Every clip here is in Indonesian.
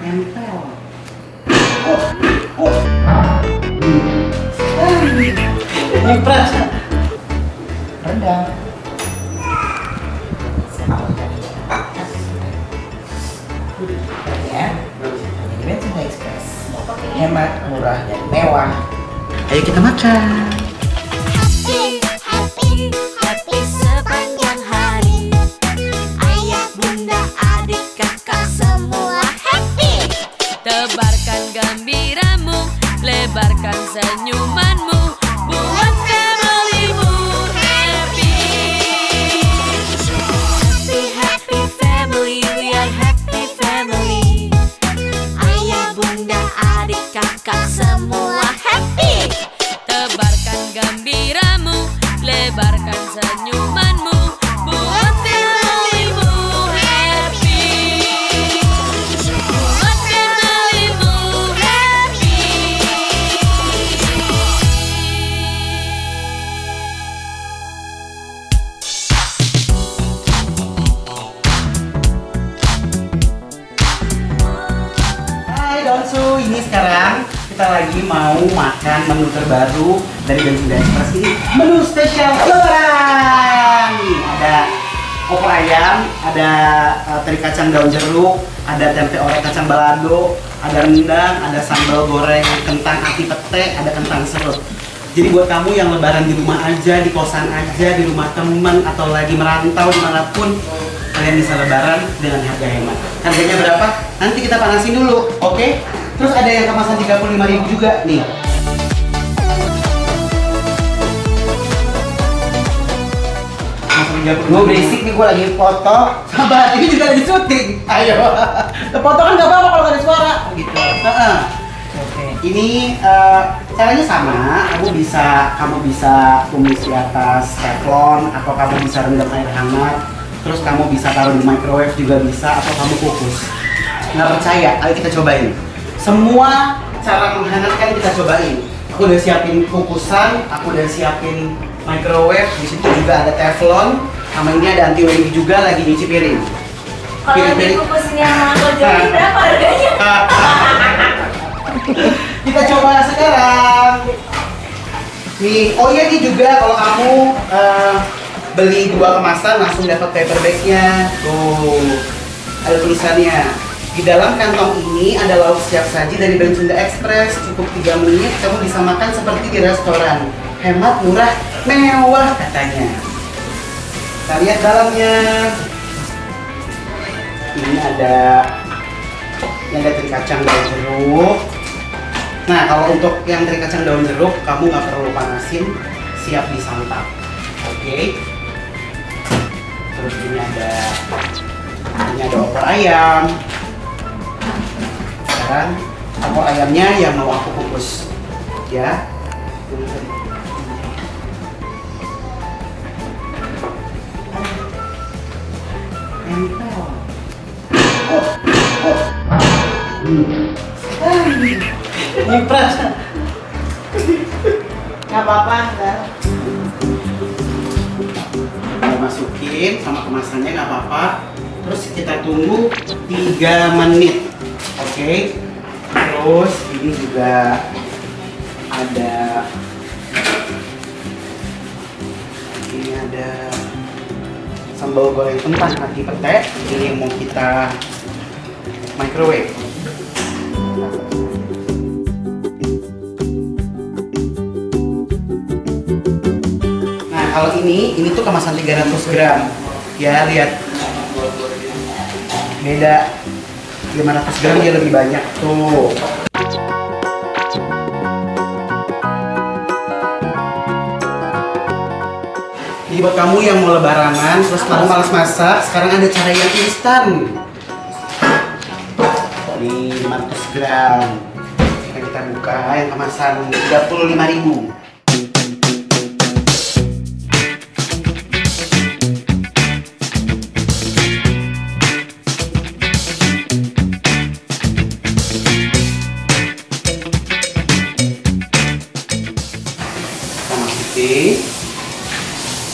Nempel. Nyipras. Rendang. Ya, ini Bensinda Express. Hemat, murah, dan mewah. Ayo kita makan. Happy sepanjang hari. Ayah, bunda, adik, kakak semua happy. Tebarkan gembiramu, lebarkan senyumanmu, buat familymu happy. Happy family, we are happy family. Ayah, bunda, adik, kakak semua happy. Tebarkan gembiramu, lebarkan senyumanmu, buat familymu happy. Buat familymu happy. Hai Donsu, ini sekarang kita lagi mau makan menu terbaru dari Bensinda Express ini. Menu spesial Lebaran. Nih, ada opor ayam, ada teri kacang daun jeruk, ada tempe orek kacang balado, ada rendang, ada sambal goreng kentang ati pete, ada kentang serut. Jadi buat kamu yang lebaran di rumah aja, di kosan aja, di rumah temen, atau lagi merantau dimanapun, kalian bisa lebaran dengan harga hemat. Harganya berapa? Nanti kita panasin dulu, oke? Terus ada yang kemasan 35.000 juga nih. Gue berisik nih, gue lagi foto. Sabar, ini juga lagi syuting. Ayo, foto kan gak apa-apa kalau gak ada suara. Gitu. Ini caranya sama. Kamu bisa tumis di atas teflon, atau kamu bisa rendam air hangat. Terus kamu bisa taruh di microwave juga bisa, atau kamu kukus. Nggak percaya? Ayo kita cobain. Semua cara menghangatkan kita cobain. Aku udah siapin kukusan, aku udah siapin microwave. Di situ juga ada teflon, sama ini ada anti wedding juga lagi nyuci piring. Kalau dikukusinnya sama kerjanya berapa harganya? Kita coba sekarang. Nih, oh iya nih juga kalau kamu beli 2 kemasan langsung dapat paper bagnya. Tuh, ada tulisannya. Di dalam kantong ini ada lauk siap saji dari Bensinda Express. Cukup 3 menit kamu bisa makan seperti di restoran. Hemat, murah, mewah katanya. Kita lihat dalamnya. Ini ada teri kacang daun jeruk. Nah, kalau untuk yang teri kacang daun jeruk, kamu nggak perlu panasin, siap disantap. Oke. Terus ini ada opor ayam. Sekarang opor ayamnya yang mau aku kukus, ya. Nempel. Nyipras. Nggak apa-apa, enggak. Kita masukin sama kemasannya, nggak apa-apa. Terus kita tunggu 3 menit. Oke. Terus ini juga ada sambal goreng kentang ati pete. Ini yang mau kita microwave. Nah, kalau ini tuh kemasan 300 gram. Ya, lihat. Beda. 500 gram dia lebih banyak tuh. Jadi buat kamu yang mau lebaranan terus kamu malas masak, sekarang ada cara yang instan. Ini 500 gram. Nah, kita buka yang kemasan 35.000.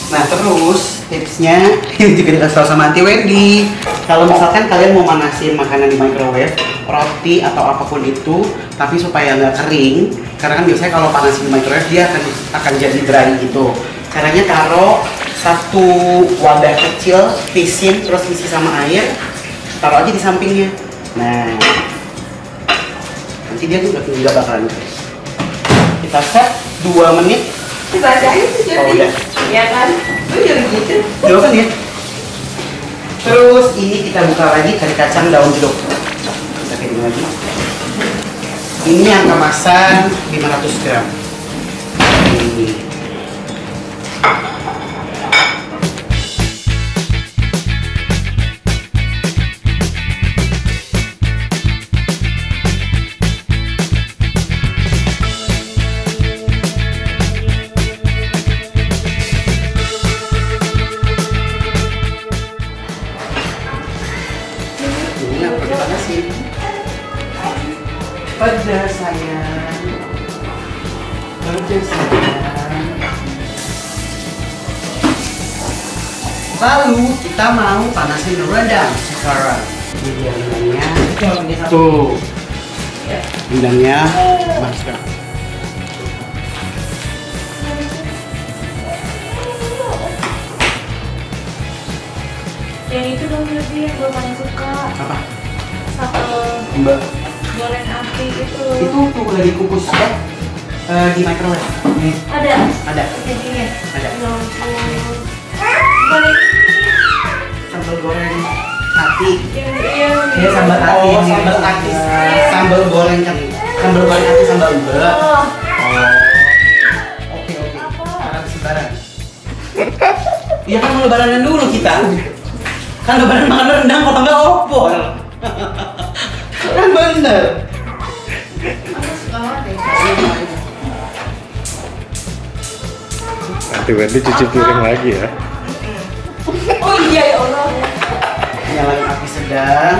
Nah, terus tipsnya ini juga dikasih tahu sama Aunty Wendy. Kalau misalkan kalian mau manasin makanan di microwave, roti atau apapun itu, tapi supaya nggak kering, karena kan biasanya kalau panasin di microwave dia akan jadi dry gitu. Caranya taruh satu wadah kecil, pisin, terus isi sama air, taruh aja di sampingnya. Nah, nanti dia nggak bakalan kering. Kita set 2 menit. Dibacain tuh jadi. Oh, udah. Iya kan? Lu jadi gitu. 2 menit. Terus ini kita buka lagi kari kacang daun jeruk. Kita kirim lagi. Ini yang kemasan 500 gram. Ini. Pedas sayang, pedas sayang. Lalu kita mau panasin rendang sekarang. Ini rendangnya, tuh, rendangnya masukkan. Yang itu dong lebih yang gue paling suka. Apa? Sambal Mbak. goreng api itu. Itu tuh lagi kukus ya? Di microwave. Nih. Ada Ada. jadinya. Ada. Ya ampun. Goreng Sambal goreng ati. iya. Sambal ati. Oh, sambal ati. Sambal goreng kan. Sambal goreng ati sambal mbak. Oh. Oke. Karena lebaran. Iya kan mau lebaranan dulu kita. Kan lebaran makan rendang kalau nggak opor. Kan bener. Nanti Wendy cuci piring lagi ya. Oh iya ya Allah. Nyalain api sedang.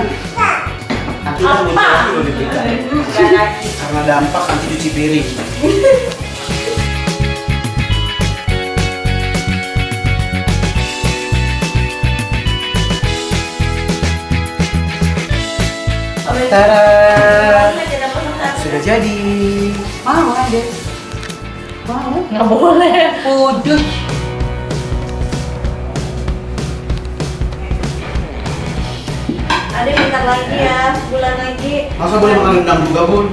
Nanti kita Apa? dulu di kita. Karena dampak nanti cuci piring. Tada! Sudah jadi. Mau ada? Mau? Nggak boleh. Udah. Ada bentar lagi ya, sebulan lagi. Masa boleh makan rendang juga, Bun?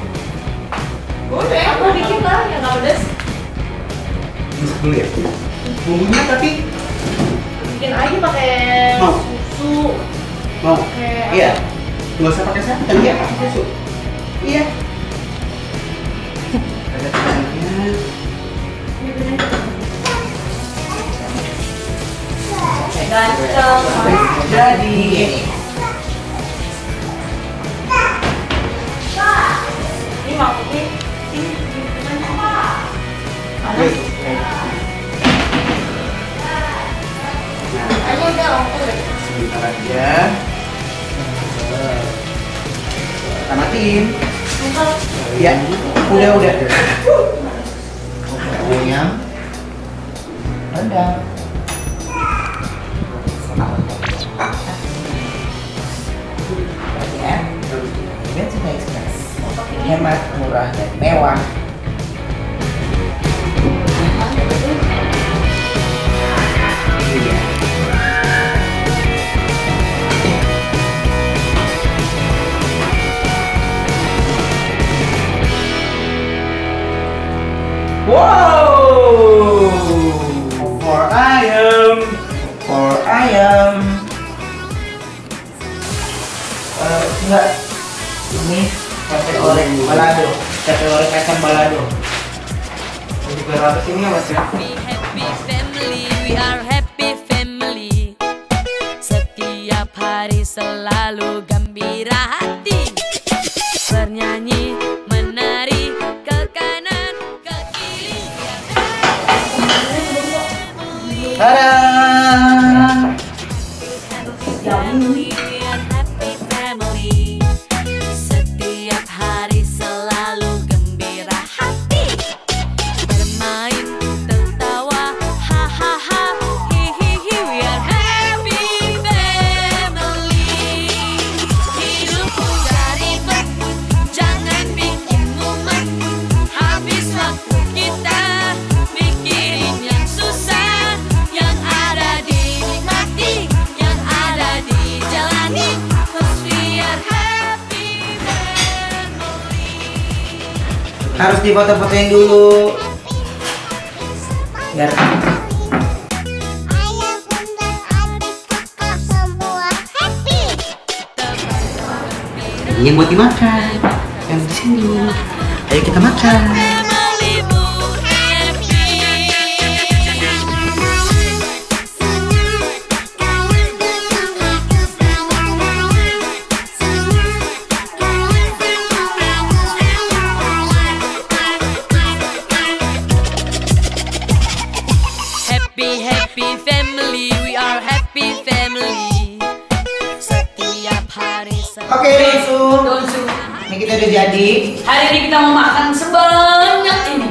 Boleh. Aku bikin lah yang nggak pedas. Masak dulu ya? Bumbunya tapi Bikin aja pakai Mau. susu. mau? Pakai Iya. Nggak usah pakai santan ya, pakai susu. Iya. Ada telurnya. Ganteng. Jadi. Ini maksudnya ini Oke. Ayo udah aku Sebentar aja. Kita matiin. Ya, udah. Bumbunya rendang. Ya, Bensina Express. Hemat, murah, dan mewah. Iya. Wow, for ayam. Enggak, ini tempe orek balado, tempe orek kacang balado. Jadi berapa sini ya Mas? Happy family, we are happy family. Setiap hari selalu gembira hati. Bernyanyi, menari, ke kanan, ke kiri. Tada! Family, we are happy family. Setiap hari selalu gembira hati. Bermain, tertawa, hahaha, hihihi. We are happy family. Hidup muda Harus difoto-fotoin dulu. Biar ini yang buat dimakan. Yang di sini. Ayo kita makan. Happy family, we are happy family. Setiap hari Oke, Donsu. Ini kita udah jadi. Hari ini kita mau makan sebanyak ini.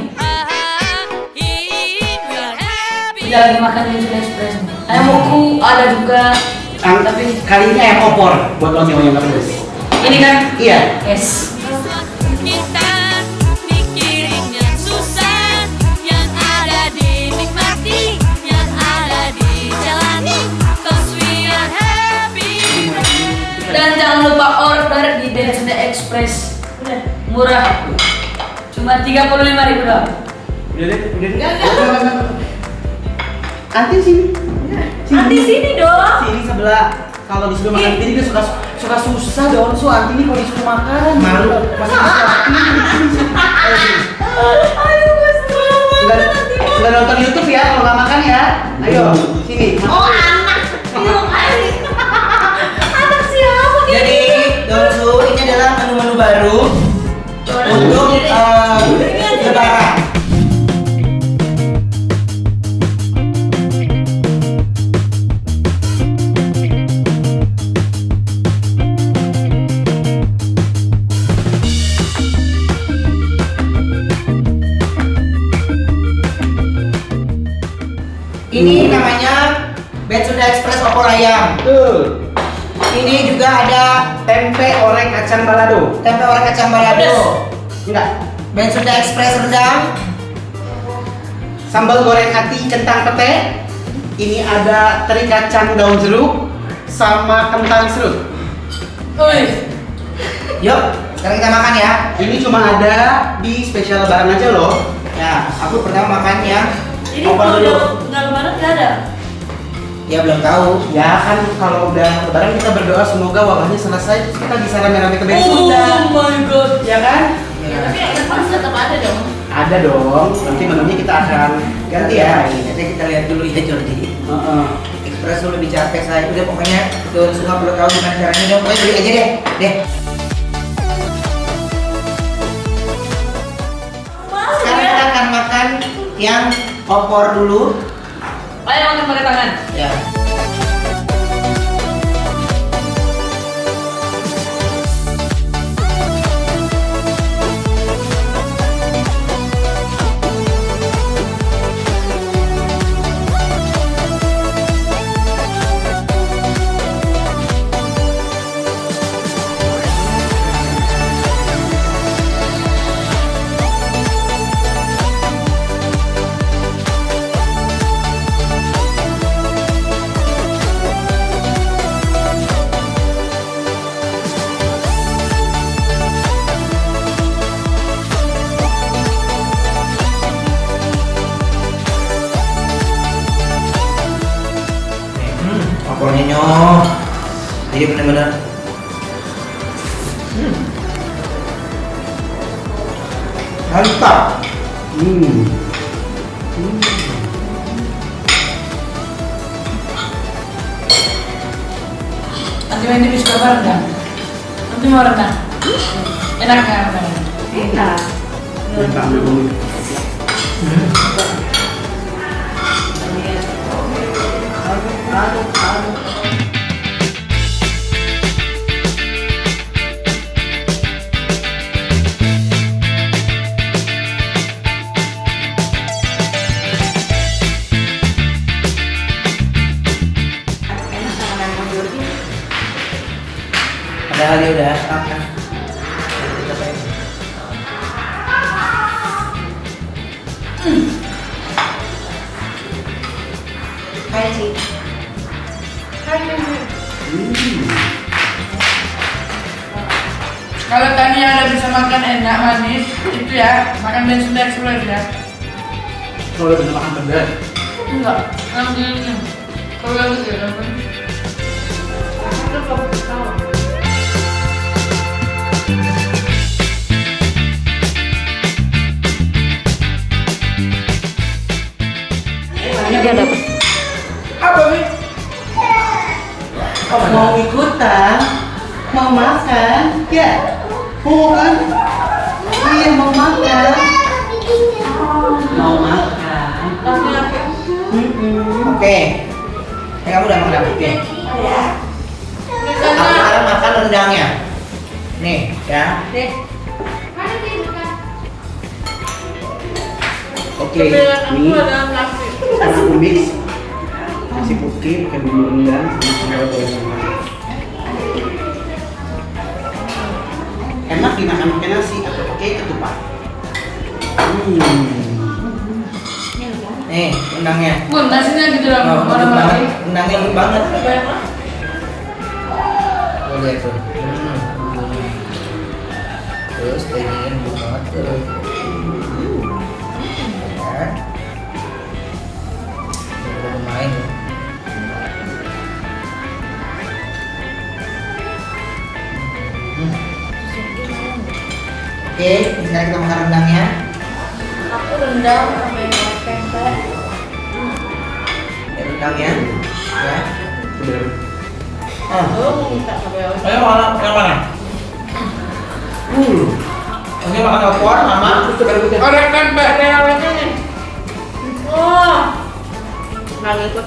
Kita lagi makan yang sudah express. Ayam woku ada juga. Tapi kali ini ayam opor buat lo yang nggak pedes. Ini kan? Iya. Yes. kita mikirin yang susah, yang ada dinikmati, yang ada dijalani. 'Cause we are happy. Dan jangan lupa order di Densunda Express. Murah. Cuma 35.000 doang. Udah deh. Anti sini. Nanti sini dong. Sini sebelah. Kalau disuruh makan sini dia suka susah dong. So Anti ini kalau disuruh makan malu. Masih Aduh, nggak nonton YouTube ya kalau nggak makan ya. Ayo sini. oh anak. Anak siapa dia? Jadi Donsu ini adalah menu-menu baru untuk Lebaran. Ini namanya Densunda Express opor ayam. Ini juga ada tempe orek kacang balado. Tempe orek kacang balado. Enggak. Densunda Express rendang. Sambal goreng hati kentang pete. Ini ada teri kacang daun jeruk sama kentang serut. Yuk, sekarang kita makan ya. Ini cuma ada di spesial lebaran aja loh. Ya, aku pertama makan yang Ini opor kalau dulu. udah nggak lebaran nggak ada. Ya belum tahu. Ya kan kalau udah lebaran kita berdoa semoga wabahnya selesai terus kita bisa rame-rame ke Densunda. Oh my god. Ya kan? Ya, tapi yang pas tetap ada dong. Ada dong. Nanti menunya kita akan ganti ya. Jadi kita lihat dulu ya Jordi. Express lu lebih capek saya. Udah pokoknya Donsu nggak perlu tahu gimana caranya dong. Pokoknya beli aja deh. Sekarang kita akan makan yang opor dulu. Ayo makan pakai tangan. Ya. Opornya nyoh. Jadi bener-bener. Mantap. Nanti main di suka rendang. Nanti mau rendang. Enak nggak rendangnya? Enak. Kita ambil dulu. Padahal dia udah makan. Hai Ci. Kalau Tania ada bisa makan enak manis, itu ya makan dan Sunda Express ya. Kalau udah bisa makan pedas. Enggak, langsung. Kalau bagus ya langsung. Itu kalau tahu. Dia dapat. Apa nih? Mau ikutan? Mau makan? Ya. Mau kan? Iya mau makan. Mau makan. Oke. Kamu udah makan? Oke. Aku sekarang makan rendangnya. Nih, ya. Oke. Ini karena aku mix nasi putih pakai bumbu rendang sama goreng sama. Enak dimakan pakai nasi atau pakai ketupat. Nih, rendangnya. Bun, nasinya gitu dong, Oh, orang lembut banget. lagi. Rendangnya lembut banget. Tuh lihat tuh. Terus dagingnya lembut banget tuh. Ya. Udah main loh. Oke, sekarang kita makan rendangnya. Aku rendang sama yang tempe. Ya, rendangnya. Ya. Ah. Lo mau minta sampai apa? Ayo mana? Yang mana? Ini makan opor sama Orang tempe. Ada yang lainnya nih. Oh, nggak ngikut.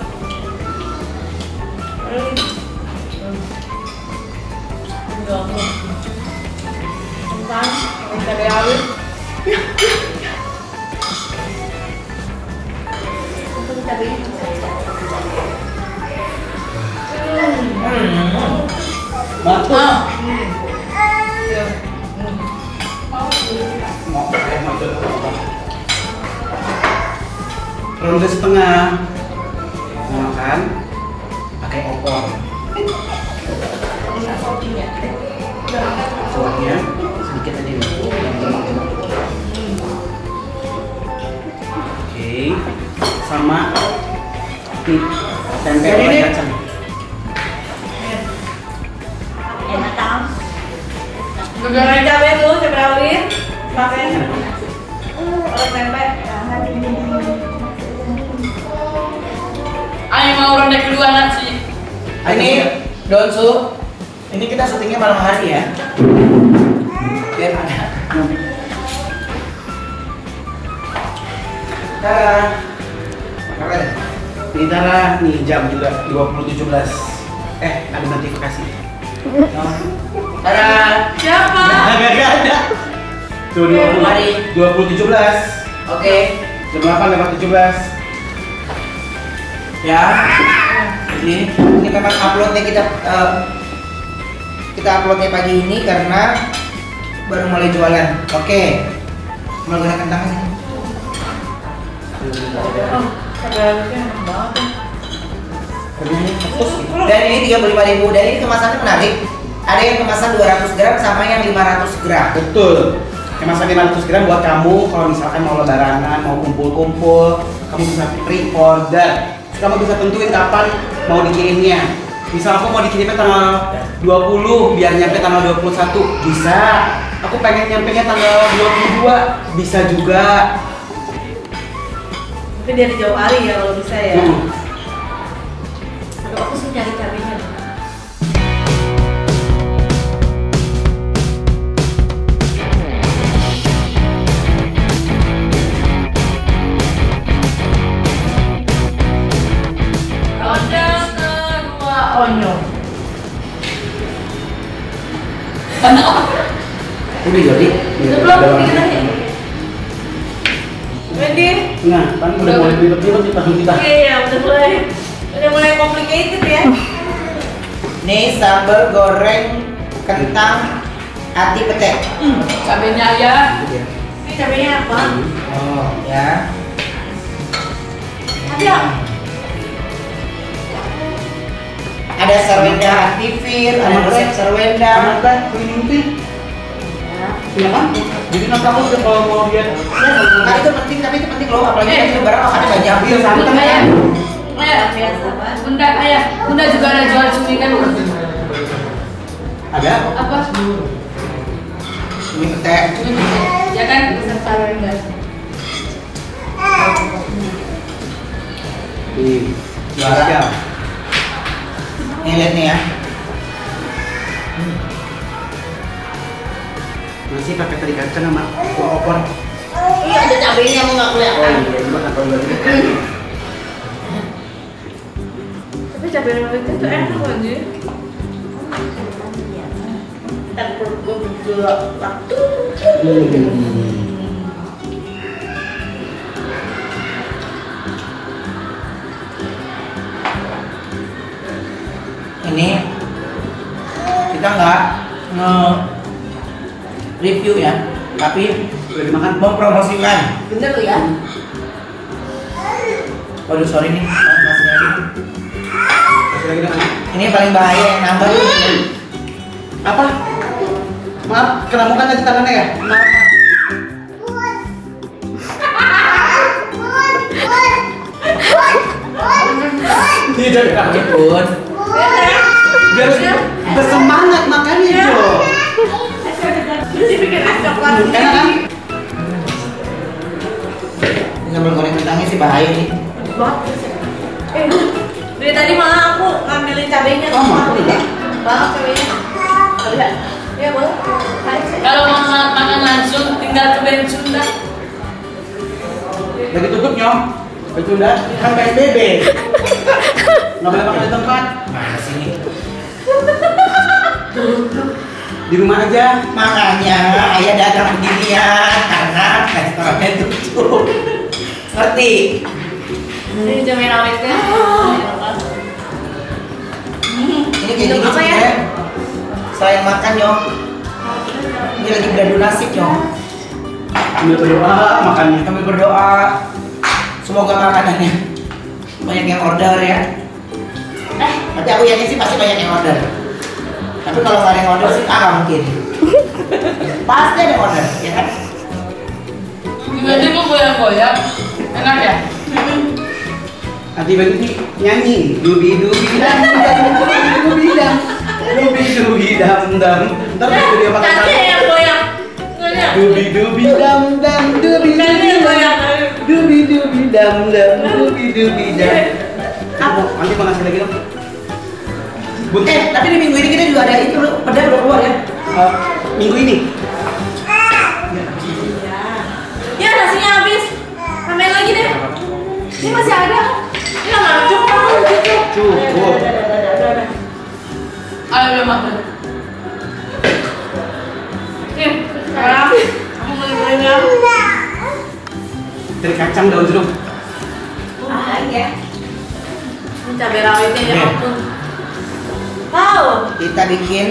Enggak. Kan, cabai rawit. Untuk cabainya. Mantap. Ronde setengah. Mau makan pakai opor. Kuahnya sedikit aja nih. Oke, sama nih tempe goreng kacang. Enak kan? Goreng Cabai tuh, cabai rawit. Pakai orang tempe. Ayo mau ronde kedua nasi. ini Donsu. Ini kita syutingnya malam hari ya. Biar ada. Tara. Apa deh? Ini Tara, nih jam juga 20.17. Ada notifikasi. Tara. Siapa? Gak ada. Tuh 20.17. Oke. Jam 8:17. Ya. Ini memang uploadnya kita uploadnya pagi ini karena baru mulai jualan. Oke. Mulai goreng kentang sih. Cabai rawitnya enak banget. Dan ini 35.000. Dan ini kemasannya menarik. Ada yang kemasan 200 gram sama yang 500 gram. Betul. Kemasan 500 gram buat kamu kalau misalkan mau lebaranan, mau kumpul-kumpul, kamu bisa pre-order. Kamu bisa tentuin kapan mau dikirimnya. Misal aku mau dikirimnya tanggal 20 biar nyampe tanggal 21, bisa. Aku pengen nyampenya tanggal 22, bisa juga. Tapi dari jauh hari ya kalau bisa ya. Hmm. Aduh, aku sih nyari cabainya. Ronde kedua. Onyo. Udah jadi. Belum dikit lagi. Wendy. Nah, kan udah mulai ribet-ribet di tahun kita. Iya, udah mulai complicated ya. Nih sambal goreng kentang ati pete. Cabenya ya. Ini cabainya apa? Oh ya. Ada. Ada sarwenda antivir, ada resep sarwenda. Apa? Ini Iya kan? Jadi nanti aku udah kalau mau lihat. Nah itu penting, tapi itu penting loh, apalagi kan lebaran makannya banyak. Iya sama kan Ayah, ya. ayah, bunda, ayah, bunda juga ada jual cumi kan? Ada? Apa? Ini petek. Ya kan? Sabar enggak? Juara. Nih lihat nih ya. Masih pakai teri kacang sama opor. Iya ada cabenya mau nggak kelihatan. Iya, gimana kalau gitu? Tapi cabai rawit itu enak aja. Ntar perut gue berdua waktu. Ini kita nggak review ya, tapi Udah dimakan? mempromosikan. Bener lu ya? Waduh sorry nih, masih lagi. Kasih lagi dong. Ini yang paling bahaya yang nambah. Apa? Maaf, kena muka tadi tangannya ya? Maaf. Tidak ya. Pun Biar bersemangat makannya Jo. Terus dibikin es coklat. Enak kan? sambal goreng kentangnya sih bahaya nih. Dari tadi malah aku ngambilin cabenya. Oh, mau tidak? Banget cabenya. Boleh? Iya boleh. Kalau mau makan langsung tinggal ke bensin dah. Lagi tutup nyom. Bercunda kan PSBB. Nggak boleh makan di tempat. Mana sih ini? Di rumah aja. Makanya ayah dagang beginian karena restorannya tutup. Ngerti? Ini cabai rawitnya. Ini kayak gini sebenarnya. Selain makan nyong, ini lagi beradu nasib nyong. Sambil berdoa makannya. Kami berdoa semoga makanannya banyak yang order ya. Tapi aku yakin sih pasti banyak yang order. Tapi kalau nggak ada yang order sih nggak mungkin. Pasti ada yang order, ya kan? Gimana kok goyang-goyang? Enak ya? Nanti berhenti nyanyi dubi dubi dam dam dubi dam dubi dubi dam dam. Ntar begitu dia makan Nanti yang goyang. Goyang. dubi dubi dam dam dubi Nanti yang goyang. dubi dubi dam dam dubi dubi dam. Apa? Nanti mau ngasih lagi dong. Tapi di minggu ini kita juga ada itu loh, pedal udah keluar ya. Minggu ini. Ya nasinya habis. Tambahin lagi deh. Ini masih ada. Ini nggak cukup. Cukup. Ayo udah makan. Nih, sekarang aku mau goyang. Dari kacang daun jeruk. Ya. Ini cabai rawitnya ya ampun. Tahu. Kita bikin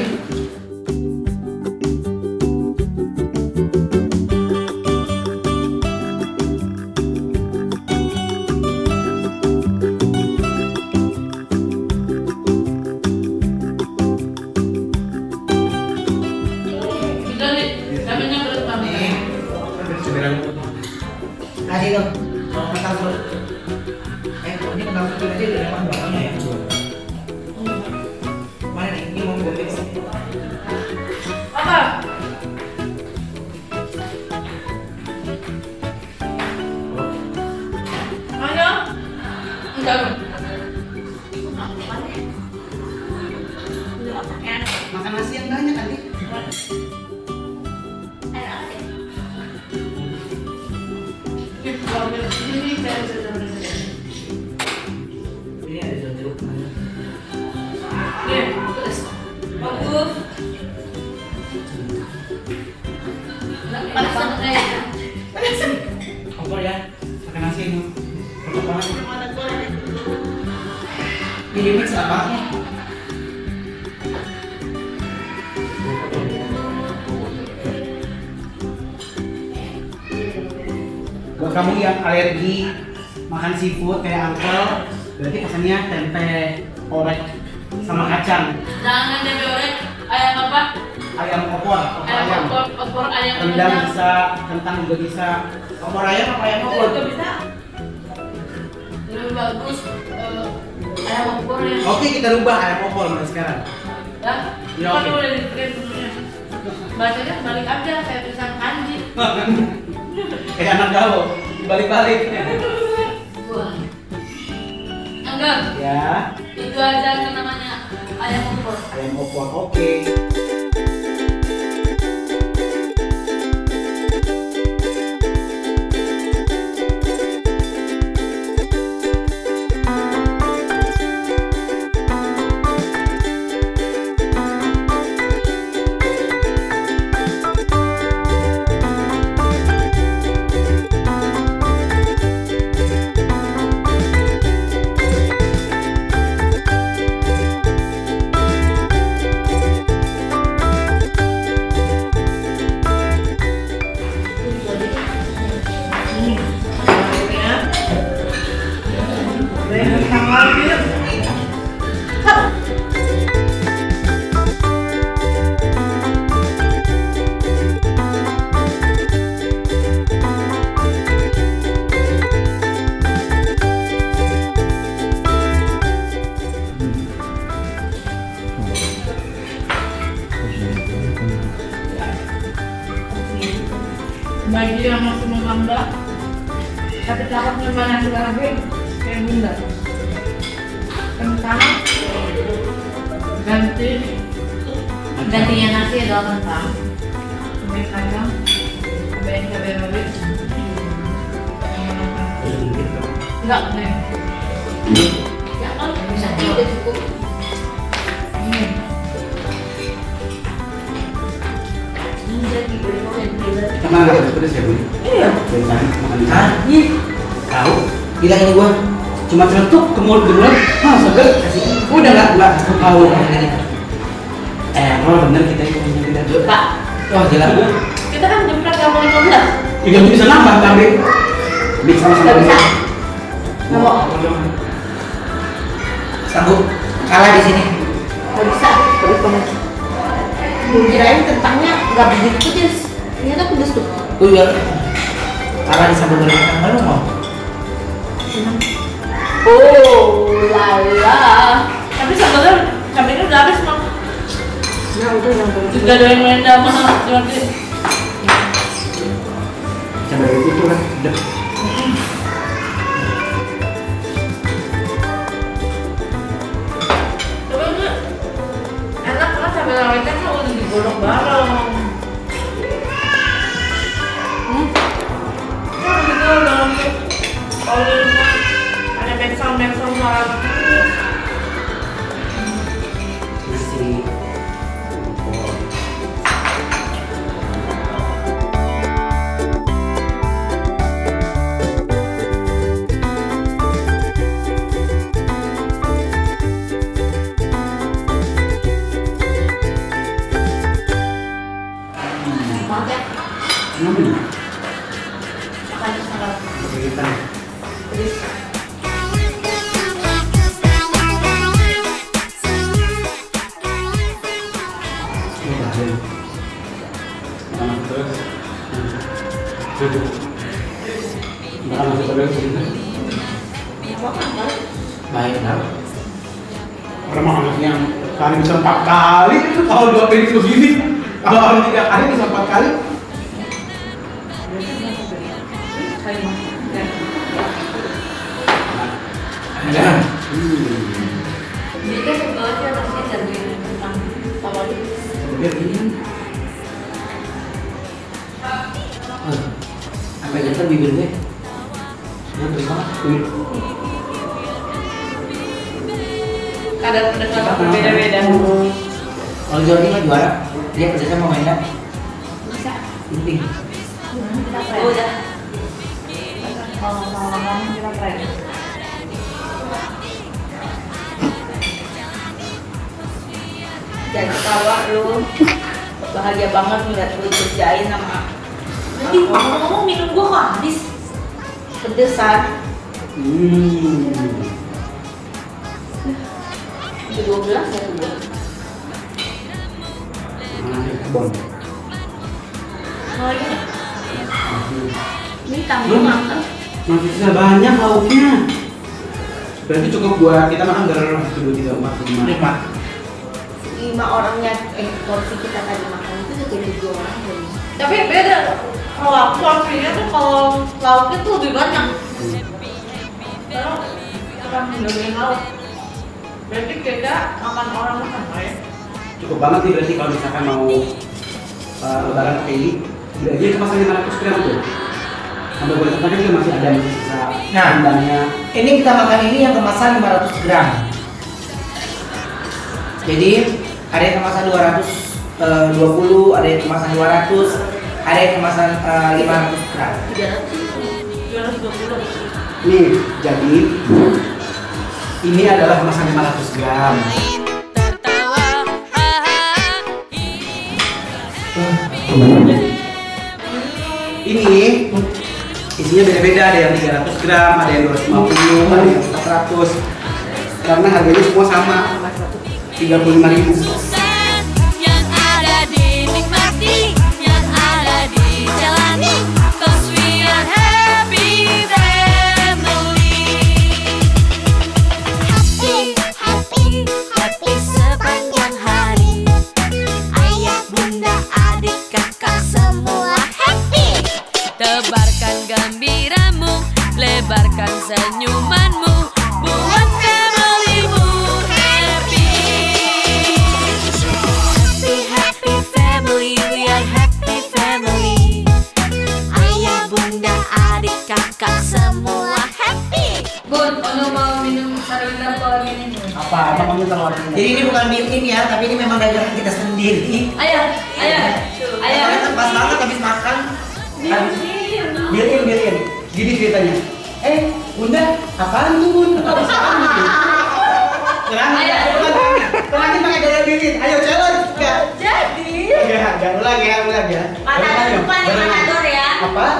Kita nih, cabainya berat banget. nih. Kasih dong. Kentang sup. Ini kentang sup aja udah emang bapaknya ya. Mana nih? Ini mau gue mix. Apa? Ayo. Enggak. Makan nasi yang banyak nanti. Ini saya sudah beres. Ini ada daun jeruk. Nih, pedas. Bagus. Panas banget kayaknya. Kompor ya. Makan nasi ini. Kompor banget. Ini mix apa? Buat kamu yang alergi makan seafood kayak Uncle, berarti pesannya tempe orek sama kacang. Jangan tempe orek, ayam apa? ayam opor, Ayam opor ayam rendang bisa, kentang juga bisa. Opor ayam apa ayam opor? juga bisa. Lebih bagus ayam opor ya. Oke, kita rubah ayam opor mulai sekarang. Ya, oke. udah di-print dulunya. Bacanya balik aja, saya tulisan kanji. Kayak anak gaul, dibalik-balik. Wah. Enggak, Ya, itu aja namanya ayam opor. ayam opor, oke. Bagi yang masih mengambak, tapi cakep nyoba nasi lagi kayak bunda. Kentang gantinya nasi adalah kentang, cabai kacang, cabai rawit. Enggak, nih. Ya kan bisa udah cukup. Emang agak pedes ya, Bu? Iya. Dari tadi makan di sana. Hah? Iya. Tahu? Bilang ini gua. Cuma celentuk ke mulut beneran. Ah, seger. Udah nggak tahu. Kalau bener kita itu punya tidak Pak, Wah gila. kita kan jemput kamu 15. Tiga bisa nambah tapi. Mix sama-sama. Nggak bisa. Nggak mau. Sanggup kalah di sini. Nggak bisa. Pedes banget. Kirain kentangnya nggak begitu pedes. Ternyata pedes tuh. Tuh ya. Kalah di sambal goreng kentang lu mau. Oh, lala. Tapi sambalnya udah habis, Mam. Nah, udah yang Juga ada yang main sama Jordi. Cabai itu kan udah. Tapi enggak enak kan cabai rawitnya kan udah digoreng bareng. Nah, gitu dalam olive ada backsound suara. Nasi. Maaf ya, makan sama Kita. pedes. Baik kan? Orang makan yang kali bisa 4 kali itu kalau 2 piring begini. Kalau orang 3 kali bisa 4 kali. Ya. Jadi kan sebelumnya rasanya jadi tentang awalnya. Biar ini. Sampai gatel bibir gue. Ya terus banget. Kadar pedas berbeda-beda. Kalau Jordi mah juara, dia pedasnya mau main Bisa. penting. Oh, udah. Kalau malam kita try. Jangan ketawa lu. Bahagia banget ngeliat lu kerjain sama Nanti ngomong-ngomong minum gua kok habis. pedesan. Itu 12 ya tuh. tanahnya kebon. Oh iya. Ini tambah makan. Masih sisa banyak lauknya. Berarti cukup buat kita makan berapa? 1, 2, 3, 4, 5. 5 orangnya porsi kita tadi makan itu jadi 2 orang jadi. Tapi beda. Kalau aku porsinya tuh kalau lauknya tuh lebih banyak. Kalau orang mendoain lauk. Berarti kita makan orang makan ya? Cukup banget nih berarti kalau misalkan mau lebaran kayak ini. Tidak aja kemasan 500 gram tuh. Sampai boleh terpakai juga masih ada sisa rendangnya. Ini kita makan ini yang kemasan 500 gram. Jadi ada yang kemasan 220, ada yang kemasan 200, ada yang kemasan 500 gram. 220. Nih, jadi ini adalah kemasan 500 gram. Tertawa, Ini isinya beda-beda, ada yang 300 gram, ada yang 250, ada yang 400. Karena harganya semua sama, 35.000. yang ada dinikmati, yang ada dijalani. 'Cause we are happy family. Happy, happy sepanjang hari. Ayah, bunda, adik, kakak semua happy. Tebarkan gembiramu, lebarkan senyumanmu, buat familymu happy. Happy family, we are happy family. Ayah, bunda, adik, kakak semua happy. Bun, Ono mau minum sarwina atau lagi ini? Apa namanya telur ini? Jadi ini bukan built-in ya, tapi ini memang dagangan kita sendiri. Ayah, Karena pas banget habis makan. Biarin. Gini ceritanya. Bunda, apaan tuh bun? Kok bisa apaan gitu? Terangin pakai gaya bikin. Ayo challenge. Enggak. Jadi Enggak, ulang ya. Matador depan ya, matador ya. Apaan?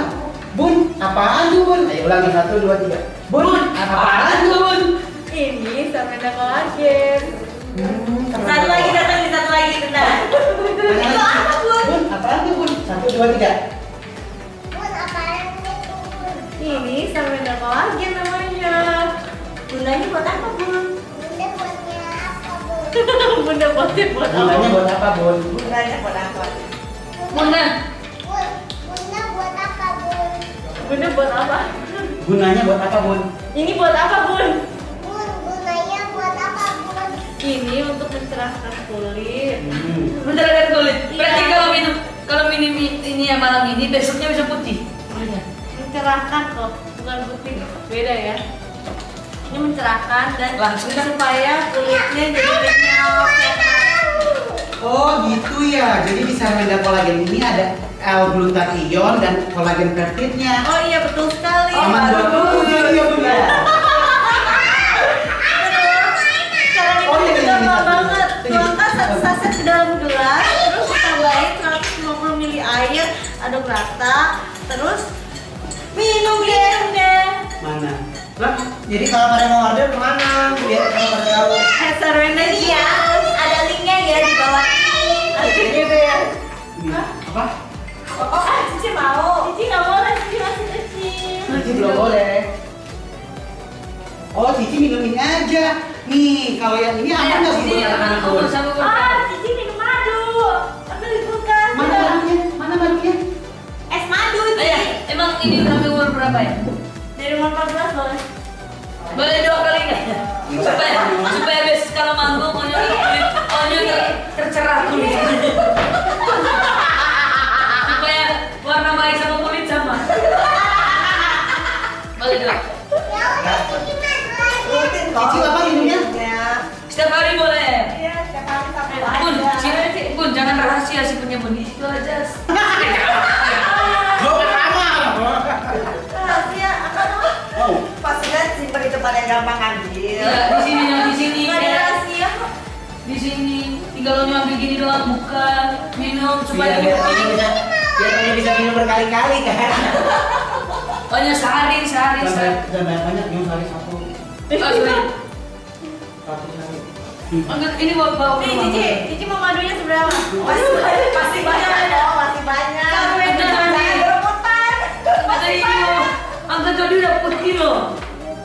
Bun, apaan tuh bun? Ayo ulangi 1, 2, 3. Bun, apaan tuh bun? ini sarwina kolagen. Satu lagi datang di satu lagi bentar. Itu apa bun? Bun, apaan tuh bun? 1, 2, 3. Ini sarwina kolagen namanya. Bundanya buat apa bun? Bunda buatnya buat apa? Gunanya buat apa bun? Bundanya buat apa? Bunda. Bunda buat apa? Gunanya buat apa bun? Ini buat apa bun? Ini untuk mencerahkan kulit. Mencerahkan kulit. Berarti Iya. kalau minum ini ya malam ini, besoknya bisa putih. Mencerahkan kok, bukan putih. Beda ya. Ini mencerahkan dan Langsung kan? supaya kulitnya jadi kenyal, sehat. Oh gitu ya. Jadi di sarwina kolagen ini ada L-glutathione dan kolagen peptidnya. Oh iya betul sekali. Aman buat kulit ya bun ya. Sekarang Oh, itu iya, gampang iya. banget. Ini. Tuangkan satu saset ke dalam gelas, terus tambahin 150 ml air, aduk rata, terus minum deh. Mana? Lah, Jadi kalau pada mau order kemana? Biar kalau pada tahu. Sarwina ini ya, ada linknya ya di bawah ini. Gitu ya. ini apa? Oh, Cici mau. Cici nggak boleh, Cici masih kecil. Cici belum boleh. Oh, Cici minum ini aja. Nih, kalau yang ini aman nggak sih buat anak-anak bun? Cici minum madu. Ambil di kulkas. Mana madunya? Mana madunya? Es madu, Cici. Ayah, emang ini sampai umur berapa ya? Dari umur 14 boleh. Boleh 2 kali nggak? Supaya besok kalau manggung Onyo tercerah kulit. Supaya warna baik sama kulit sama. Boleh 2. Rutin kok. Cici apa minumnya? Ya. Setiap hari boleh. Iya, setiap hari sampai Bun, aja. Bun, jangan rahasia sih punya Bun. Itu aja. Rahasia apa tuh? Oh, Pasti kan simpen di tempat yang gampang ambil. Ya, di sini yang di sini. Nggak ada rahasia kok. Di sini tinggal lo ambil gini doang, buka, minum supaya Biar Onyo bisa minum berkali-kali kan. Onyo sehari. jangan banyak, jangan banyak, minum sehari 1. Oh, sorry. 1 sehari. Enggak, ini bawa Nih Cici mau madunya seberapa? Masih banyak dong, masih banyak. Jangan berebutan. Ada ini angka jadi udah putih loh.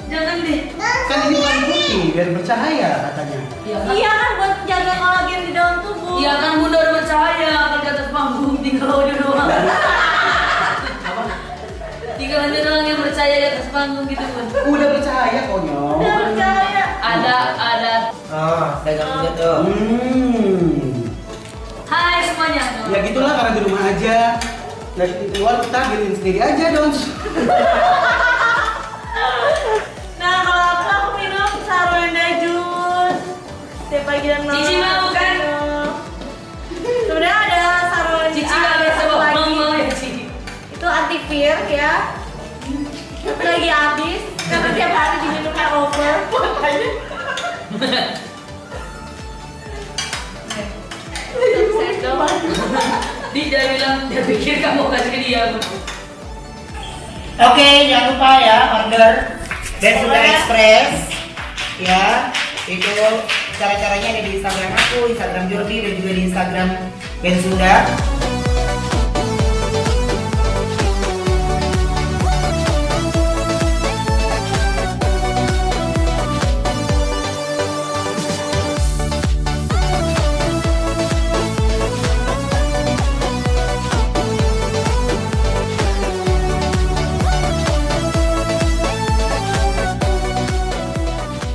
Jangan deh. Kan ini bukan putih, biar bercahaya katanya. Iya kan buat jaga kolagen di dalam tubuh. Iya kan bunda udah bercahaya kan di atas panggung tinggal audio doang. Tinggal aja doang yang percaya di atas panggung gitu kan. Udah bercahaya konyol. Udah percaya. Ada. Oh, dagang juga tuh. Hai semuanya. Ya gitulah karena di rumah aja. Ya di luar kita bikin sendiri aja dong. Nah kalau aku minum Sarwenda jus setiap pagi dan malam. Cici mau kan? Sebenarnya ada Sarwenda. Cici ada satu sebab lagi. mau ya Cici. Itu antivir ya. Tapi lagi habis karena tiap hari diminumnya over. Dia bilang dia pikir kamu kasih dia. Oke, jangan lupa ya order Bensuda Express ya. Itu cara-caranya ada di Instagram aku, Instagram Jordi, dan juga di Instagram Bensuda.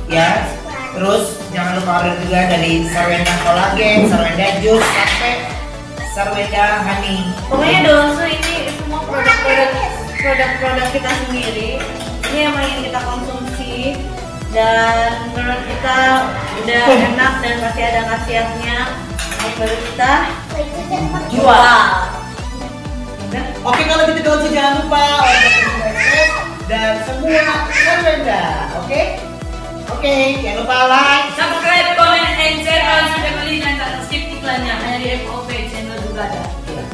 Ya, terus jangan lupa order juga dari Sarwenda Kolagen, Sarwenda Jus, sampai Sarwenda Honey. Pokoknya Donsu ini semua produk kita sendiri. Ini yang ingin kita konsumsi dan menurut kita udah enak dan masih ada khasiatnya. Yang baru kita jual. Oke, kalau gitu Donsu jangan lupa order Bensuda Express dan semua Sarwenda. Oke, jangan lupa like, Subscribe, comment, and share kalau sudah beli dan tak skip iklannya hanya di FOP channel juga ada.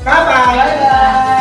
bye bye.